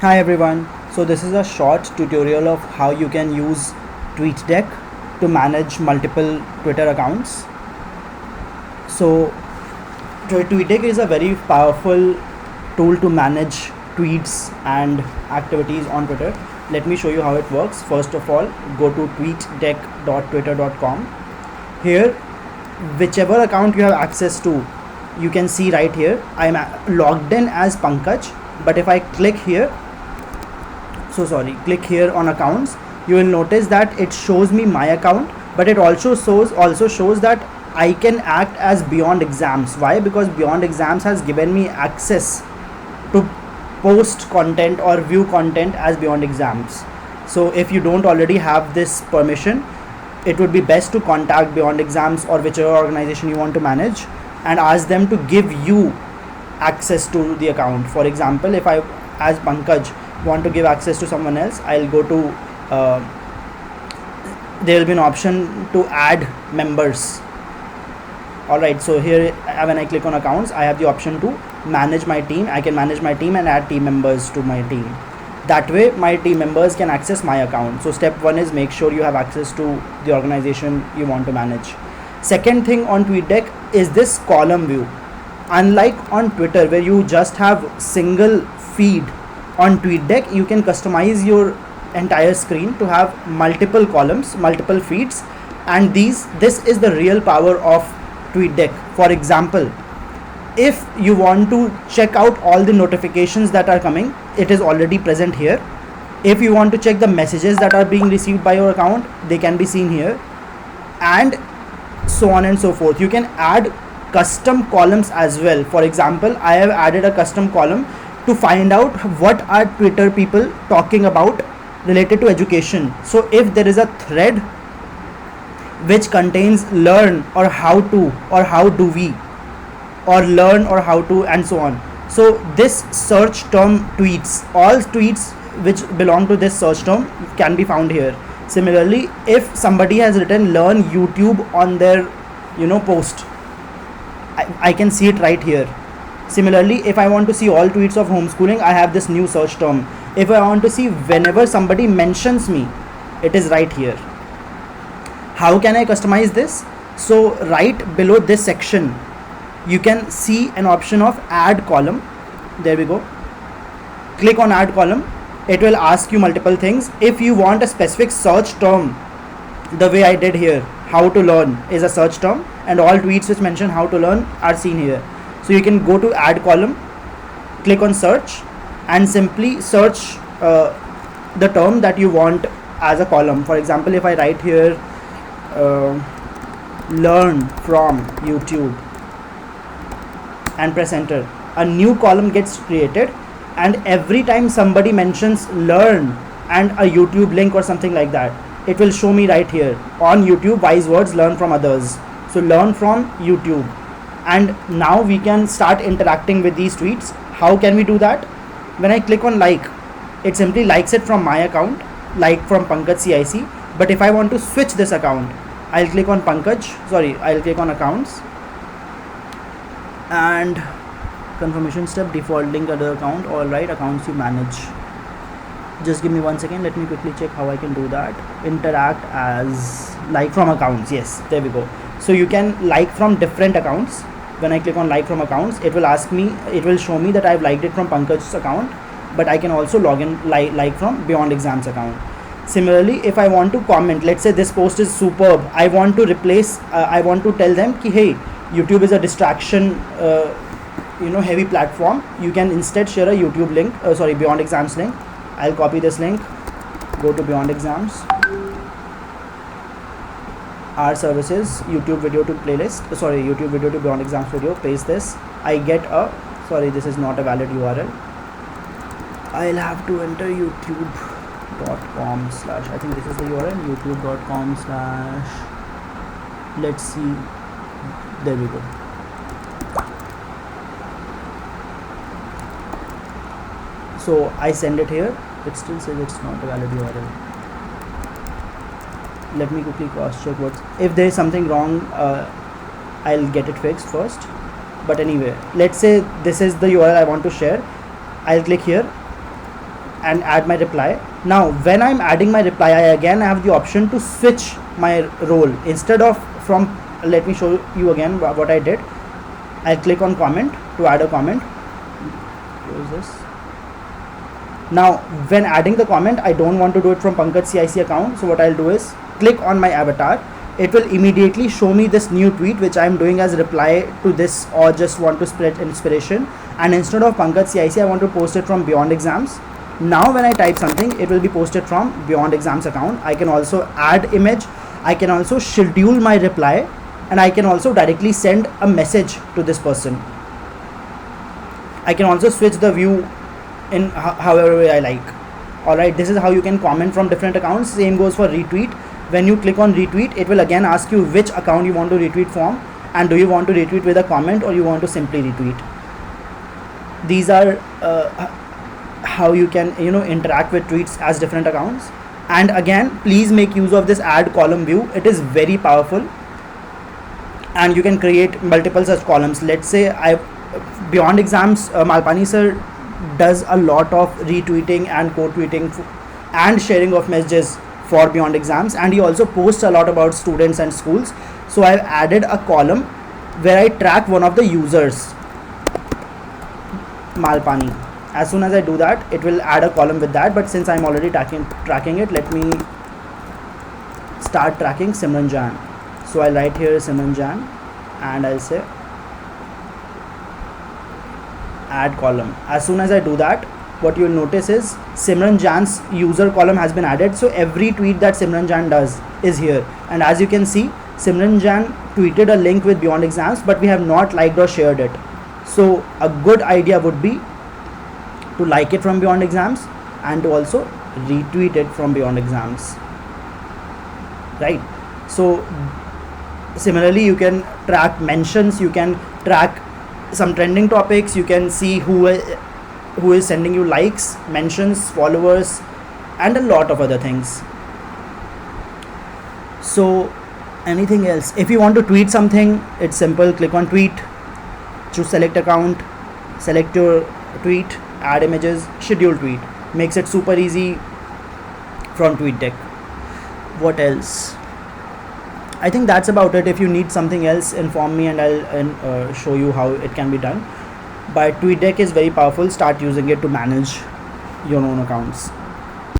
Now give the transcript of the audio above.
Hi everyone, so this is a short tutorial of how you can use TweetDeck to manage multiple Twitter accounts. So TweetDeck is a very powerful tool to manage tweets and activities on Twitter. Let me show you how it works. First of all, go to tweetdeck.twitter.com. Here, whichever account you have access to, you can see right here. I am logged in as Pankaj, but if I click here, click here on accounts, you will notice that it shows me my account, but it also shows that I can act as Beyond Exams. Why? Because Beyond Exams has given me access to post content or view content as Beyond Exams. So if you don't already have this permission, it would be best to contact Beyond Exams or whichever organization you want to manage and ask them to give you access to the account. For example, if I, as Pankaj, want to give access to someone else, I'll go to there will be an option to add members. Alright, so here when I click on accounts, I have the option to manage my team. I can manage my team and add team members to my team. That way my team members can access my account. So step 1 is make sure you have access to the organization you want to manage. Second thing on TweetDeck is this column view. Unlike on Twitter where you just have single feed, on TweetDeck you can customize your entire screen to have multiple columns, multiple feeds, and this is the real power of TweetDeck. For example, if you want to check out all the notifications that are coming, it is already present here. If you want to check the messages that are being received by your account, they can be seen here, and so on and so forth. You can add custom columns as well. For example, I have added a custom column to find out what are Twitter people talking about related to education. So if there is a thread which contains learn or how to or how do we or learn or how to and so on, so this search term tweets, all tweets which belong to this search term can be found here. Similarly, if somebody has written learn YouTube on their post, I can see it right here. Similarly, if I want to see all tweets of homeschooling, I have this new search term. If I want to see whenever somebody mentions me, it is right here. How can I customize this? So right below this section, you can see an option of add column. There we go. Click on add column. It will ask you multiple things. If you want a specific search term, the way I did here, how to learn is a search term, and all tweets which mention how to learn are seen here. So you can go to add column, click on search, and simply search the term that you want as a column. For example, if I write here learn from YouTube and press enter, a new column gets created, and every time somebody mentions learn and a YouTube link or something like that, it will show me right here on YouTube wise words learn from others. So learn from YouTube. And now we can start interacting with these tweets. How can we do that? When I click on like, it simply likes it from my account, like from Pankaj CIC. But if I want to switch this account, I'll click on I'll click on accounts and confirmation step, default link other account. Alright, accounts you manage. Just give me 1 second, let me quickly check how I can do that. Interact as like from accounts. Yes, there we go. So you can like from different accounts. When I click on like from accounts, it will show me that I've liked it from Pankaj's account, but I can also log in like from Beyond Exams account. Similarly, if I want to comment, let's say this post is superb, I want to replace I want to tell them ki, hey, YouTube is a distraction heavy platform. You can instead share a YouTube link, Beyond Exams link. I'll copy this link, go to Beyond Exams, our services, YouTube video to playlist, YouTube video to Beyond Exams video, paste this. I get this is not a valid URL. I'll have to enter youtube.com/ I think this is the URL, youtube.com/ let's see, there we go. So I send it here, it still says it's not a valid URL. Let me quickly cross check if there is something wrong. I'll get it fixed first. But anyway, let's say this is the URL I want to share. I'll click here, and add my reply. Now when I'm adding my reply, I again have the option to switch my role. Instead of from, let me show you again what I did. I'll click on comment to add a comment. Close this. Now when adding the comment, I don't want to do it from Pankaj CIC account, so what I'll do is click on my avatar. It will immediately show me this new tweet which I am doing as reply to this, or just want to spread inspiration, and instead of Pankaj CIC, I want to post it from Beyond Exams. Now when I type something, it will be posted from Beyond Exams account. I can also add image, I can also schedule my reply, and I can also directly send a message to this person. I can also switch the view in however way I like. Alright, this is how you can comment from different accounts. Same goes for retweet. When you click on retweet, it will again ask you which account you want to retweet from, and do you want to retweet with a comment or you want to simply retweet. These are how you can interact with tweets as different accounts. And again, please make use of this add column view. It is very powerful, and you can create multiple such columns. Let's say Beyond Exams, Malpani sir does a lot of retweeting and quote tweeting and sharing of messages for Beyond Exams, and he also posts a lot about students and schools. So I've added a column where I track one of the users, Malpani. As soon as I do that, it will add a column with that, but since I'm already tracking it, let me start tracking Simran Jan. So I'll write here Simran Jan, and I'll say add column. As soon as I do that, what you'll notice is Simran Jan's user column has been added. So every tweet that Simran Jan does is here, and as you can see, Simran Jan tweeted a link with Beyond Exams, but we have not liked or shared it. So a good idea would be to like it from Beyond Exams and to also retweet it from Beyond Exams, right? So similarly, you can track mentions, you can track some trending topics, you can see who is sending you likes, mentions, followers, and a lot of other things. So anything else, if you want to tweet something, it's simple. Click on tweet, choose select account, select your tweet, add images, schedule tweet. Makes it super easy from TweetDeck. What else? I think that's about it. If you need something else, inform me and I'll show you how it can be done. But TweetDeck is very powerful. Start using it to manage your own accounts.